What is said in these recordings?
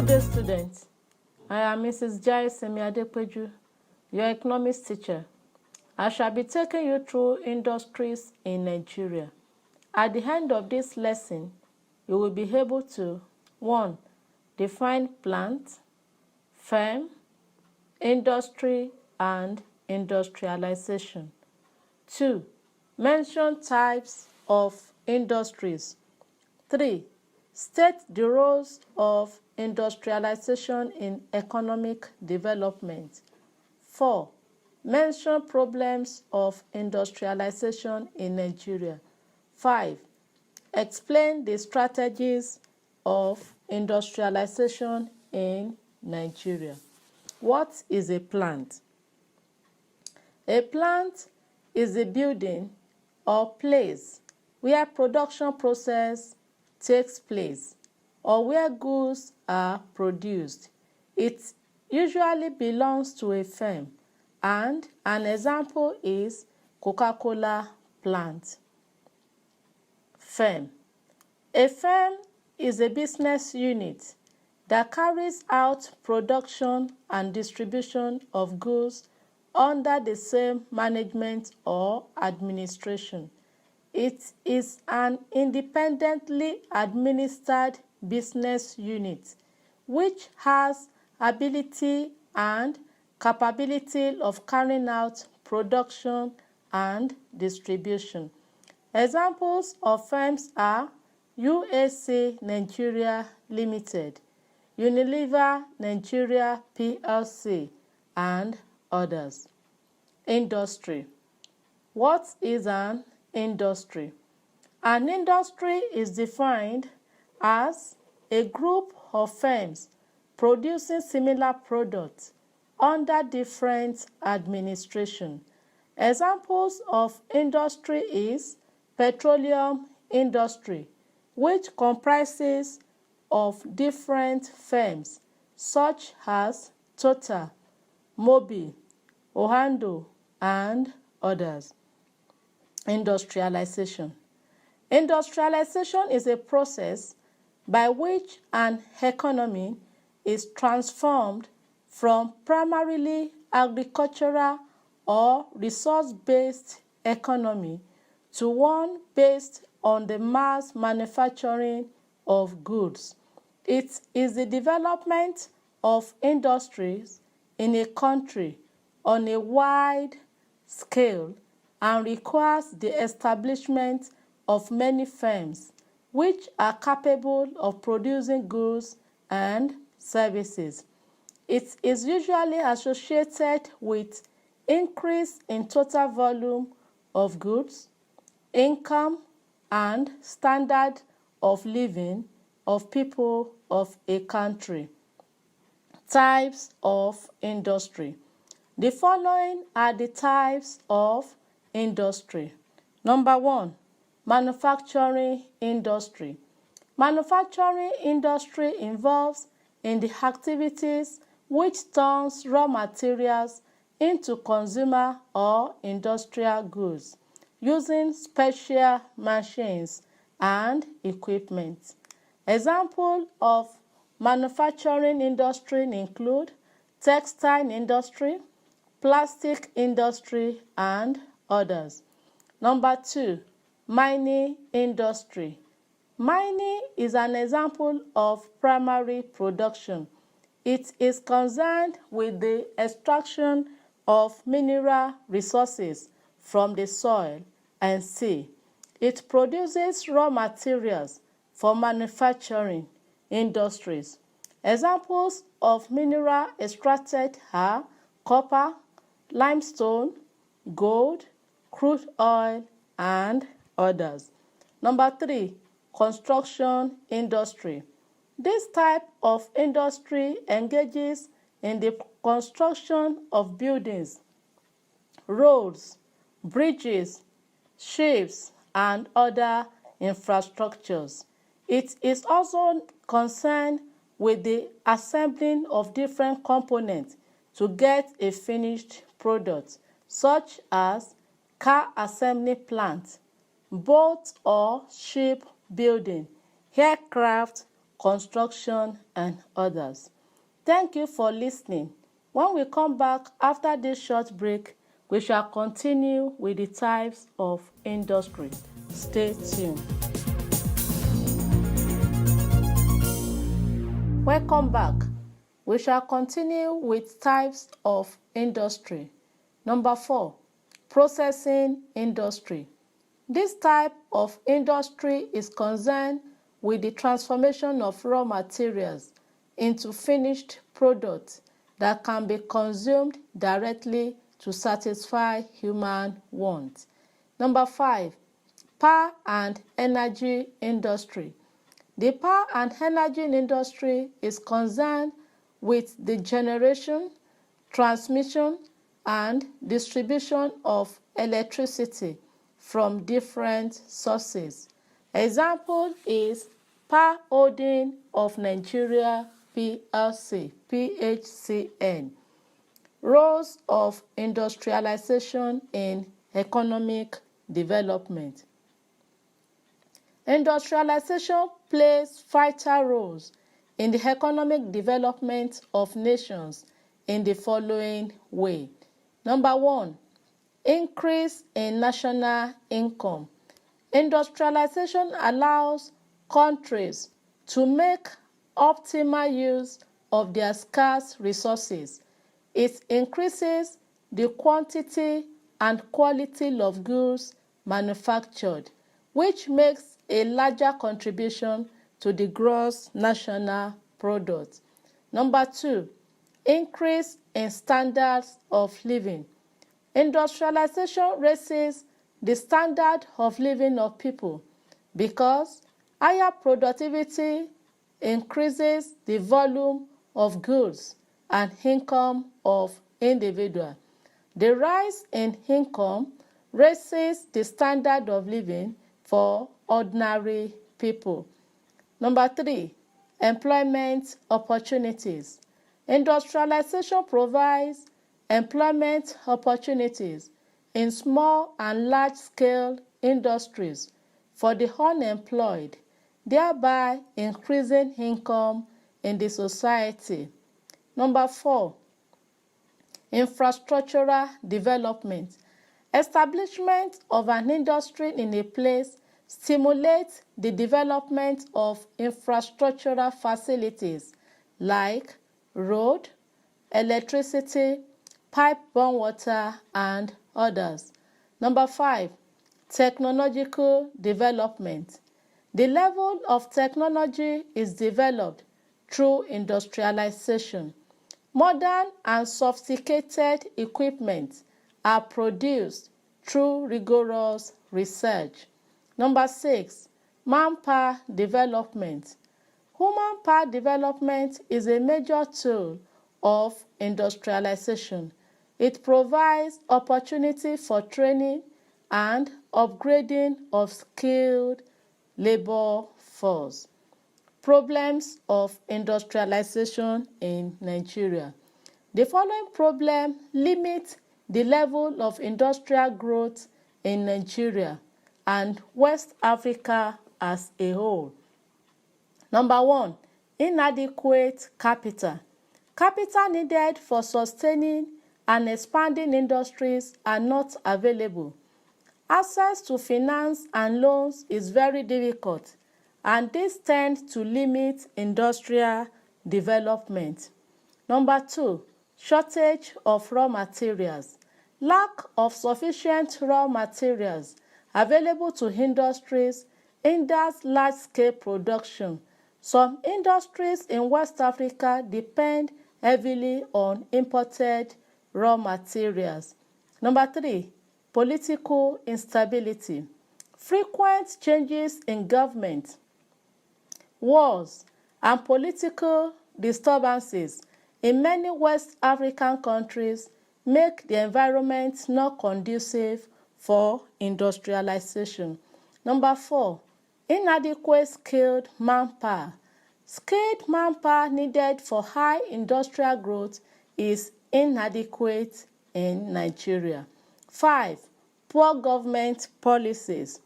Good day, students. I am Mrs. Ssce, your economics teacher. I shall be taking you through industries in Nigeria. At the end of this lesson, you will be able to 1. Define plant, firm, industry, and industrialization. 2. Mention types of industries. 3. State the roles of industrialization in economic development. 4. Mention problems of industrialization in Nigeria. 5. Explain the strategies of industrialization in Nigeria. What is a plant? A plant is a building or place where production process takes place or where goods are produced. It usually belongs to a firm, and an example is Coca-Cola plant. Firm. A firm is a business unit that carries out production and distribution of goods under the same management or administration. It is an independently administered business unit which has ability and capability of carrying out production and distribution. Examples of firms are Waec Nigeria Limited, Unilever Nigeria PLC, and others. Industry. What is an industry? An industry is defined as a group of firms producing similar products under different administration. Examples of industry is petroleum industry, which comprises of different firms such as Total, Mobil, Ohando, and others. Industrialization. Industrialization is a process by which an economy is transformed from primarily agricultural or resource-based economy to one based on the mass manufacturing of goods. It is the development of industries in a country on a wide scale and requires the establishment of many firms which are capable of producing goods and services. It is usually associated with increase in total volume of goods, income, and standard of living of people of a country. Types of industry. The following are the types of industry. Number 1, manufacturing industry. Manufacturing industry involves in the activities which turns raw materials into consumer or industrial goods using special machines and equipment. Examples of manufacturing industry include textile industry, plastic industry, and others. Number 2, mining industry. Mining is an example of primary production. It is concerned with the extraction of mineral resources from the soil and sea. It produces raw materials for manufacturing industries. Examples of mineral extracted are copper, limestone, gold, crude oil, and others. Number 3, construction industry. This type of industry engages in the construction of buildings, roads, bridges, ships, and other infrastructures. It is also concerned with the assembling of different components to get a finished product, such as car assembly plant, boat or ship building, aircraft, construction, and others. Thank you for listening. When we come back after this short break, we shall continue with the types of industry. Stay tuned. Welcome back. We shall continue with types of industry. Number 4, processing industry. This type of industry is concerned with the transformation of raw materials into finished products that can be consumed directly to satisfy human wants. Number 5, power and energy industry. The power and energy industry is concerned with the generation, transmission, and distribution of electricity from different sources. Example is Power Holding of Nigeria PLC, PHCN. Roles of industrialization in economic development. Industrialization plays vital roles in the economic development of nations in the following way. Number 1, increase in national income. Industrialization allows countries to make optimal use of their scarce resources. It increases the quantity and quality of goods manufactured, which makes a larger contribution to the gross national product. Number 2, increase in standards of living. Industrialization raises the standard of living of people because higher productivity increases the volume of goods and income of individuals. The rise in income raises the standard of living for ordinary people. Number 3, employment opportunities. Industrialization provides employment opportunities in small and large-scale industries for the unemployed, thereby increasing income in the society. Number 4, infrastructural development. Establishment of an industry in a place stimulates the development of infrastructural facilities like road, electricity, pipe-borne water, and others. Number 5, technological development. The level of technology is developed through industrialization. Modern and sophisticated equipment are produced through rigorous research. Number 6, manpower development. Human power development is a major tool of industrialization. It provides opportunity for training and upgrading of skilled labor force. Problems of industrialization in Nigeria. The following problem limit the level of industrial growth in Nigeria and West Africa as a whole. Number 1, inadequate capital. Capital needed for sustaining and expanding industries are not available. Access to finance and loans is very difficult, and this tends to limit industrial development. Number 2, shortage of raw materials. Lack of sufficient raw materials available to industries hinders large-scale production. Some industries in West Africa depend heavily on imported raw materials. Number 3, political instability. Frequent changes in government, wars, and political disturbances in many West African countries make the environment not conducive for industrialization. Number 4, inadequate skilled manpower. Skilled manpower needed for high industrial growth is inadequate in Nigeria. 5, poor government policies.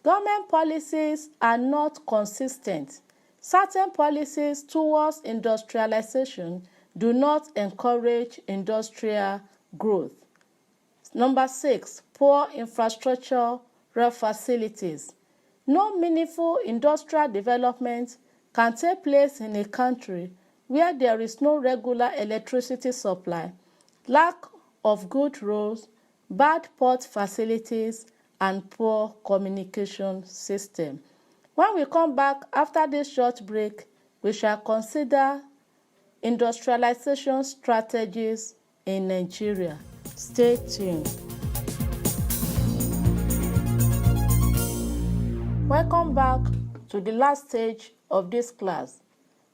Government policies are not consistent. Certain policies towards industrialization do not encourage industrial growth. Number 6, poor infrastructural facilities. No meaningful industrial development can take place in a country where there is no regular electricity supply, lack of good roads, bad port facilities, and poor communication system. When we come back after this short break, we shall consider industrialization strategies in Nigeria. Stay tuned. Welcome back to the last stage of this class.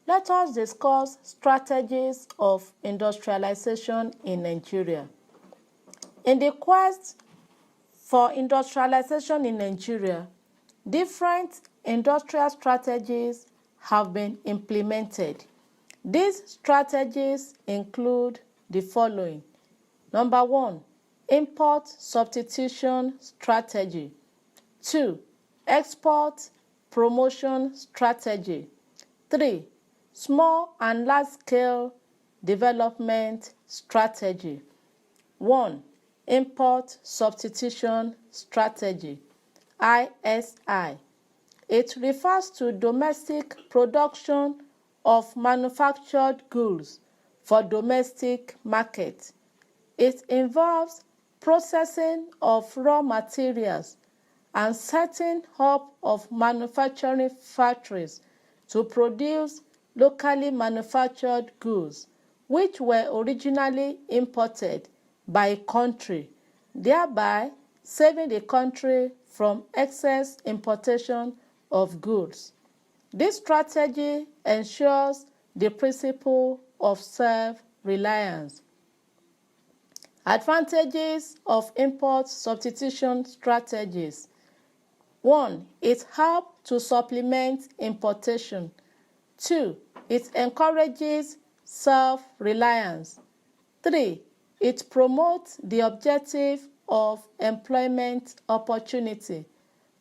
Let us discuss strategies of industrialization in Nigeria. In the quest for industrialization in Nigeria, different industrial strategies have been implemented. These strategies include the following. Number 1, import substitution strategy. 2, export promotion strategy. 3, small and large-scale development strategy. 1, import substitution strategy, ISI. It refers to domestic production of manufactured goods for domestic market. It involves processing of raw materials and setting up of manufacturing factories to produce locally manufactured goods which were originally imported by a country, thereby saving the country from excess importation of goods. This strategy ensures the principle of self-reliance. Advantages of import substitution strategies. 1, it helps to supplement importation. 2, it encourages self-reliance. 3, it promotes the objective of employment opportunity.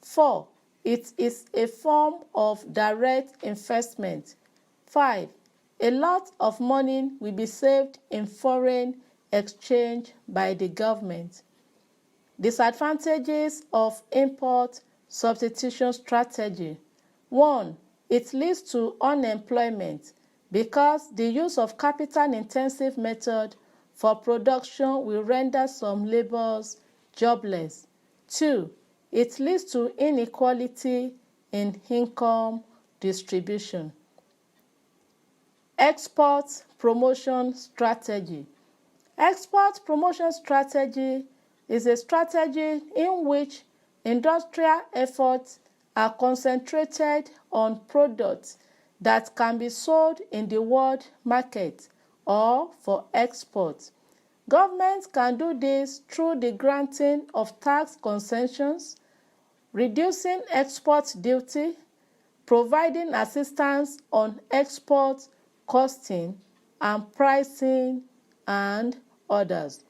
4, it is a form of direct investment. 5, a lot of money will be saved in foreign exchange by the government. Disadvantages of import substitution strategy. 1, it leads to unemployment because the use of capital-intensive method for production will render some laborers jobless. 2, it leads to inequality in income distribution. Export promotion strategy. Export promotion strategy is a strategy in which industrial efforts are concentrated on products that can be sold in the world market or for export. Governments can do this through the granting of tax concessions, reducing export duty, providing assistance on export costing and pricing, and others.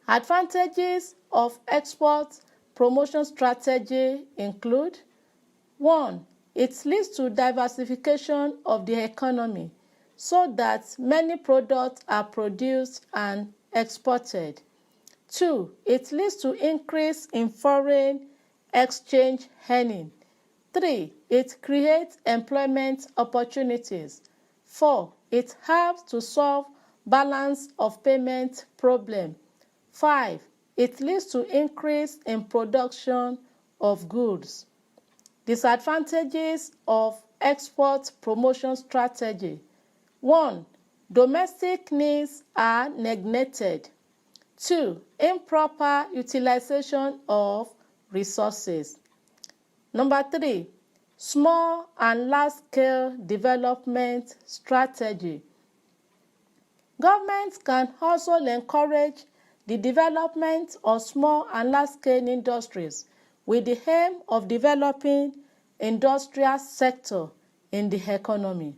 Advantages of export promotion strategy include: 1, it leads to diversification of the economy so that many products are produced and exported. 2, it leads to increase in foreign exchange earning. 3, it creates employment opportunities. 4, it helps to solve balance of payment problem. 5, it leads to increase in production of goods. Disadvantages of export promotion strategy. 1, domestic needs are neglected. 2, improper utilization of resources. Number 3, small and large-scale development strategy. Governments can also encourage the development of small and large-scale industries with the aim of developing industrial sector in the economy.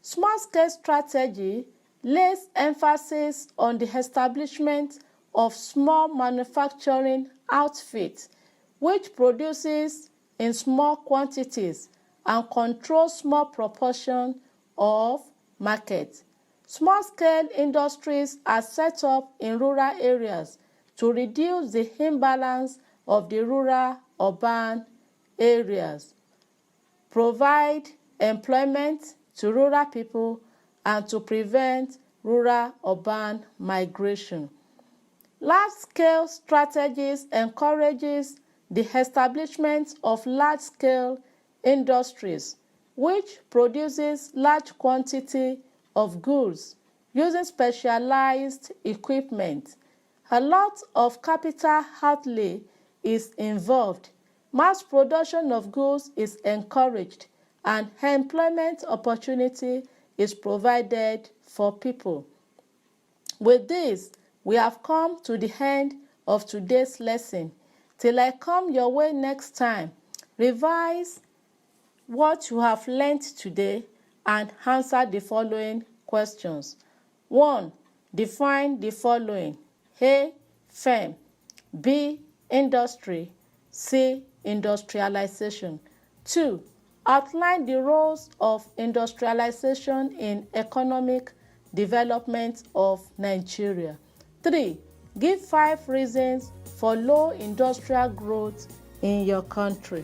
Small-scale strategy lays emphasis on the establishment of small manufacturing outfits which produces in small quantities and control small proportion of market. Small-scale industries are set up in rural areas to reduce the imbalance of the rural-urban areas, provide employment to rural people, and to prevent rural-urban migration. Large-scale strategies encourages the establishment of large-scale industries, which produces large quantity of goods using specialized equipment. A lot of capital outlay is involved. Mass production of goods is encouraged, and employment opportunity is provided for people. With this, we have come to the end of today's lesson. Till I come your way next time, revise what you have learned today and answer the following questions. 1. Define the following. A. Firm. B. Industry. C. Industrialization. 2. Outline the roles of industrialization in economic development of Nigeria. 3. Give 5 reasons for low industrial growth in your country.